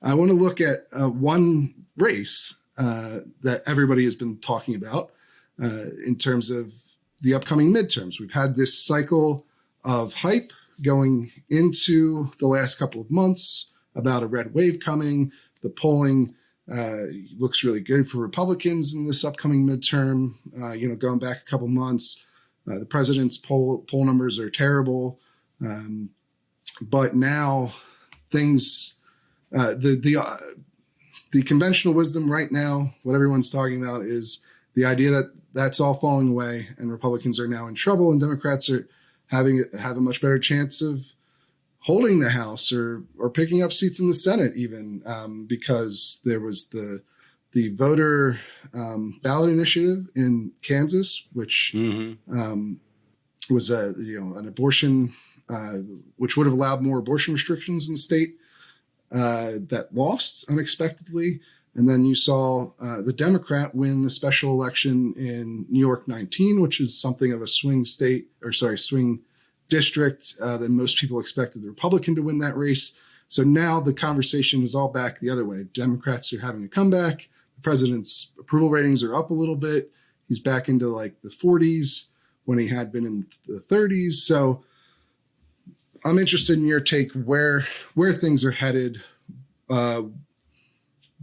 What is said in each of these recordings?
I want to look at one race that everybody has been talking about in terms of the upcoming midterms. We've had this cycle of hype going into the last couple of months about a red wave coming. The polling looks really good for Republicans in this upcoming midterm. Going back a couple months, the president's poll numbers are terrible. But now things, the conventional wisdom right now, what everyone's talking about is the idea that that's all falling away and Republicans are now in trouble and Democrats have a much better chance of holding the House or picking up seats in the Senate even, because there was the voter ballot initiative in Kansas, which was an abortion, which would have allowed more abortion restrictions in the state, that lost unexpectedly. And then you saw the Democrat win the special election in New York 19, which is something of a swing district that most people expected the Republican to win that race. So now the conversation is all back the other way. Democrats are having a comeback. The president's approval ratings are up a little bit. He's back into like the 40s when he had been in the 30s. So I'm interested in your take where things are headed.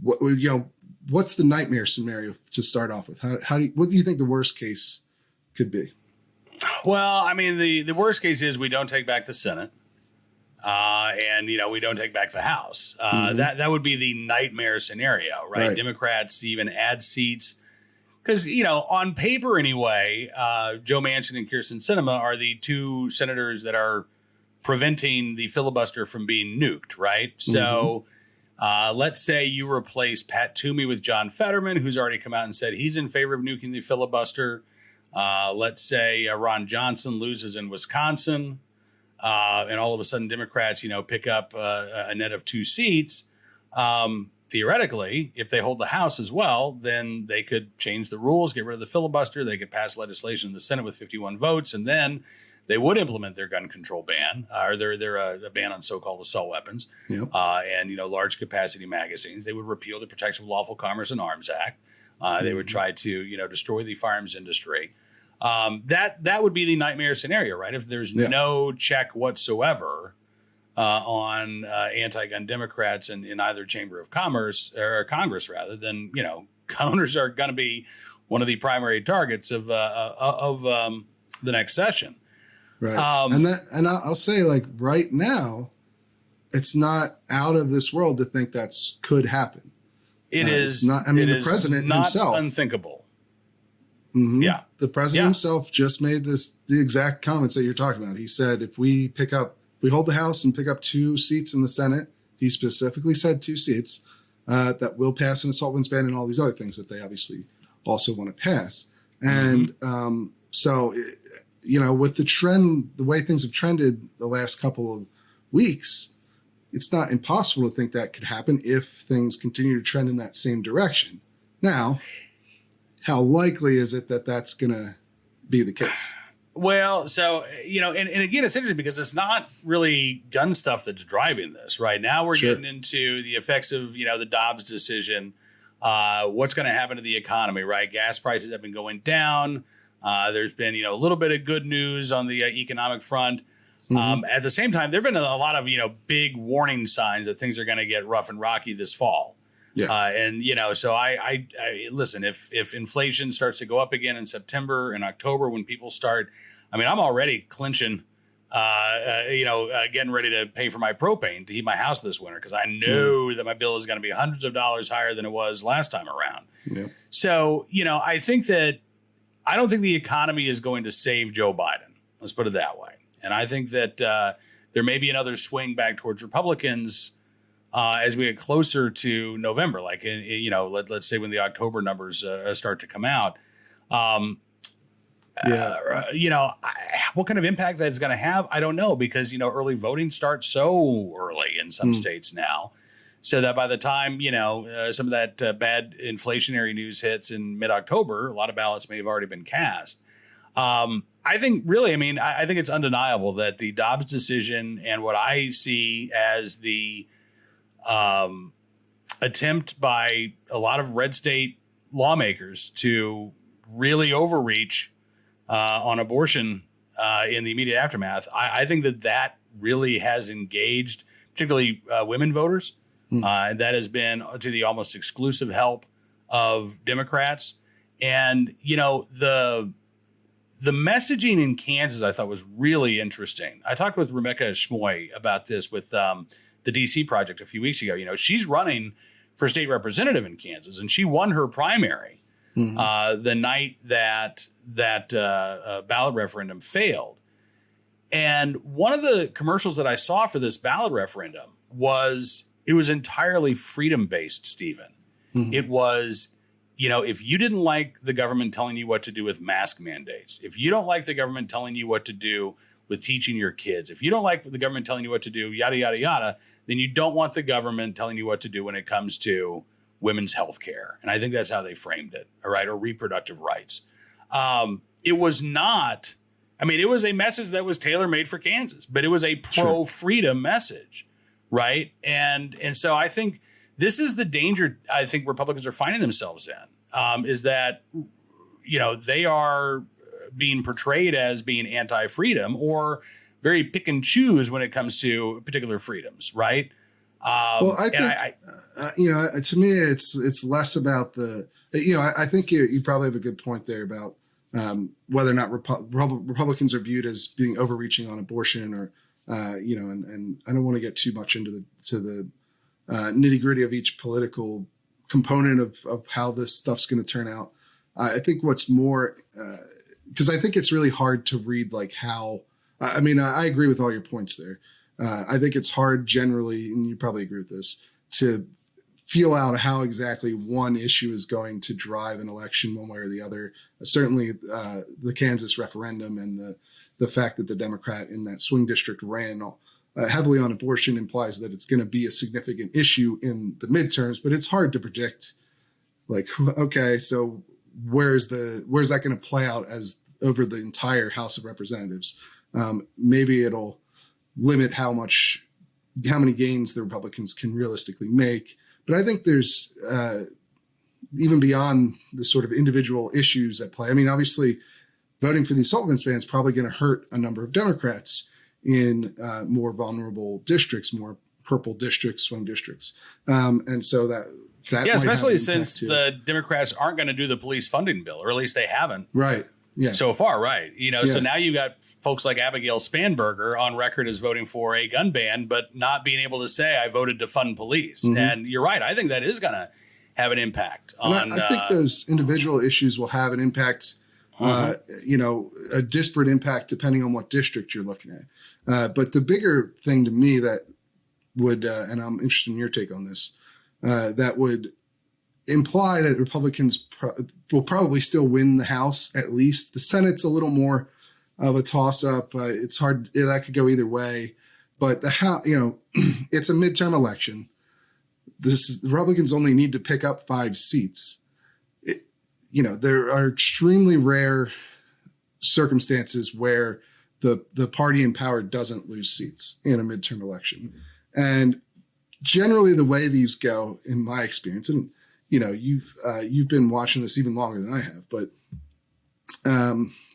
What's the nightmare scenario to start off with? What do you think the worst case could be? Well, I mean, the worst case is we don't take back the Senate, and we don't take back the House. That would be the nightmare scenario, right? Democrats even add seats because on paper anyway, Joe Manchin and Kyrsten Sinema are the two senators that are preventing the filibuster from being nuked, right? So let's say you replace Pat Toomey with John Fetterman, who's already come out and said he's in favor of nuking the filibuster. Let's say Ron Johnson loses in Wisconsin, and all of a sudden Democrats, pick up a net of 2 seats. Theoretically, if they hold the House as well, then they could change the rules, get rid of the filibuster. They could pass legislation in the Senate with 51 votes, and then they would implement their gun control ban, or their ban on so-called assault weapons, and large capacity magazines. They would repeal the Protection of Lawful Commerce and Arms Act. They would try to destroy the firearms industry. That would be the nightmare scenario, right? If there's no check whatsoever on anti-gun Democrats in either chamber of commerce or Congress, rather, then gun owners are going to be one of the primary targets of the next session. Right. And I'll say, like, right now, it's not out of this world to think that's could happen. It is not. I mean, the president not himself, unthinkable. Yeah, the president himself just made the exact comments that you're talking about. He said, if we hold the House and pick up 2 seats in the Senate, he specifically said 2 seats, that will pass an assault weapons ban and all these other things that they obviously also want to pass. And so, with the trend, the way things have trended the last couple of weeks, it's not impossible to think that could happen if things continue to trend in that same direction. Now, how likely is it that that's going to be the case? Well, so, and again, it's interesting because it's not really gun stuff that's driving this. Right now, we're getting into the effects of, the Dobbs decision, what's going to happen to the economy, right? Gas prices have been going down. There's been, a little bit of good news on the economic front. At the same time, there have been a lot of, big warning signs that things are going to get rough and rocky this fall. Yeah. So I listen, if inflation starts to go up again in September and October, when people start, I'm already clinching, getting ready to pay for my propane to heat my house this winter, because I know that my bill is going to be hundreds of dollars higher than it was last time around. Yeah. So, I think that I don't think the economy is going to save Joe Biden. Let's put it that way. And I think that there may be another swing back towards Republicans as we get closer to November, like, let's say when the October numbers start to come out. What kind of impact that's going to have, I don't know, because, early voting starts so early in some states now. So that by the time, some of that bad inflationary news hits in mid-October, a lot of ballots may have already been cast. I think really, I think it's undeniable that the Dobbs decision and what I see as the attempt by a lot of red state lawmakers to really overreach on abortion in the immediate aftermath. I think that really has engaged particularly women voters. That has been to the almost exclusive help of Democrats. And, the messaging in Kansas, I thought, was really interesting. I talked with Rebecca Schmoy about this with the DC Project a few weeks ago. She's running for state representative in Kansas, and she won her primary the night that ballot referendum failed. And one of the commercials that I saw for this ballot referendum was entirely freedom-based, Stephen. It was, if you didn't like the government telling you what to do with mask mandates, if you don't like the government telling you what to do with teaching your kids, if you don't like the government telling you what to do, yada, yada, yada, then you don't want the government telling you what to do when it comes to women's health care. And I think that's how they framed it, all right, or reproductive rights. It was not, it was a message that was tailor-made for Kansas, but it was a pro-freedom message, right? And so I think this is the danger I think Republicans are finding themselves in, is that, they are being portrayed as being anti-freedom or very pick and choose when it comes to particular freedoms, right? Well, I think, to me, it's less about I think you probably have a good point there about whether or not Republicans are viewed as being overreaching on abortion or, and I don't want to get too much into the nitty gritty of each political component of how this stuff's going to turn out. I think what's more, because I think it's really hard to read how, I agree with all your points there. I think it's hard generally, and you probably agree with this, to feel out how exactly one issue is going to drive an election one way or the other. Certainly the Kansas referendum and the fact that the Democrat in that swing district ran heavily on abortion implies that it's going to be a significant issue in the midterms, but it's hard to predict okay, so where's that going to play out as over the entire House of Representatives? Maybe it'll limit how many gains the Republicans can realistically make. But I think there's even beyond the sort of individual issues at play. Obviously, voting for the assault weapons ban is probably going to hurt a number of Democrats in more vulnerable districts, more purple districts, swing districts. And so that especially since the Democrats aren't going to do the police funding bill, or at least they haven't. Right. Yeah. So far, right. So now you got folks like Abigail Spanberger on record as voting for a gun ban, but not being able to say I voted to fund police. And you're right. I think that is going to have an impact on. I think those individual issues will have an impact, a disparate impact depending on what district you're looking at. But the bigger thing to me that would, and I'm interested in your take on this, that would imply that Republicans will probably still win the House at least. The Senate's a little more of a toss-up. It's hard. That could go either way. But the House, it's a midterm election. The Republicans only need to pick up 5 seats. There are extremely rare circumstances where the party in power doesn't lose seats in a midterm election. And generally the way these go, in my experience, and you've been watching this even longer than I have, but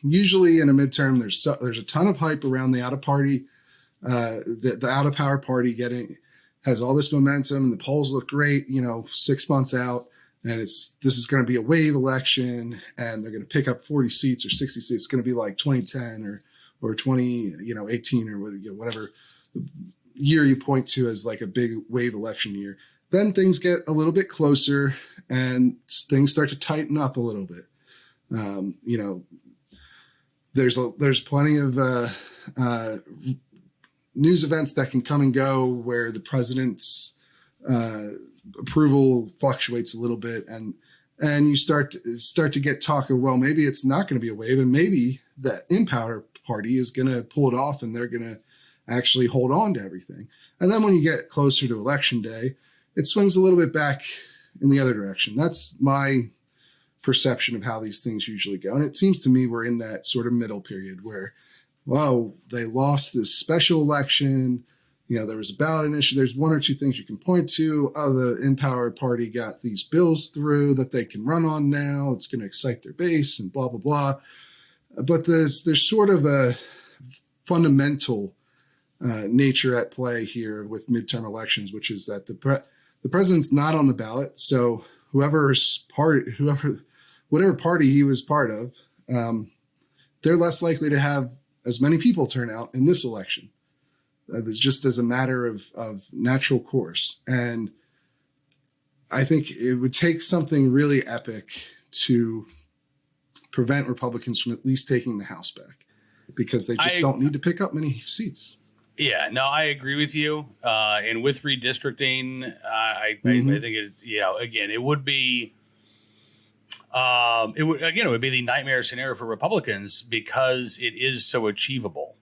usually in a midterm, there's a ton of hype around the out of party, the out of power party has all this momentum, and the polls look great, 6 months out, and this is going to be a wave election, and they're going to pick up 40 seats or 60 seats. It's going to be like 2010 or 2018 or whatever year you point to as like a big wave election year. Then things get a little bit closer and things start to tighten up a little bit. There's plenty of news events that can come and go where the president's approval fluctuates a little bit, and you start to get talk of, well, maybe it's not going to be a wave, and maybe the in power party is going to pull it off, and they're going to actually hold on to everything. And then when you get closer to election day, it swings a little bit back in the other direction. That's my perception of how these things usually go. And it seems to me we're in that sort of middle period where, well, they lost this special election. there was a ballot initiative. There's one or two things you can point to. Oh, the in power party got these bills through that they can run on now. It's going to excite their base and blah, blah, blah. But there's sort of a fundamental nature at play here with midterm elections, which is that the president's not on the ballot. So whatever party he was part of, they're less likely to have as many people turn out in this election. Just as a matter of natural course. And I think it would take something really epic to prevent Republicans from at least taking the House back, because they just don't need to pick up many seats. Yeah, no, I agree with you. And with redistricting, I think again, it would be the nightmare scenario for Republicans because it is so achievable.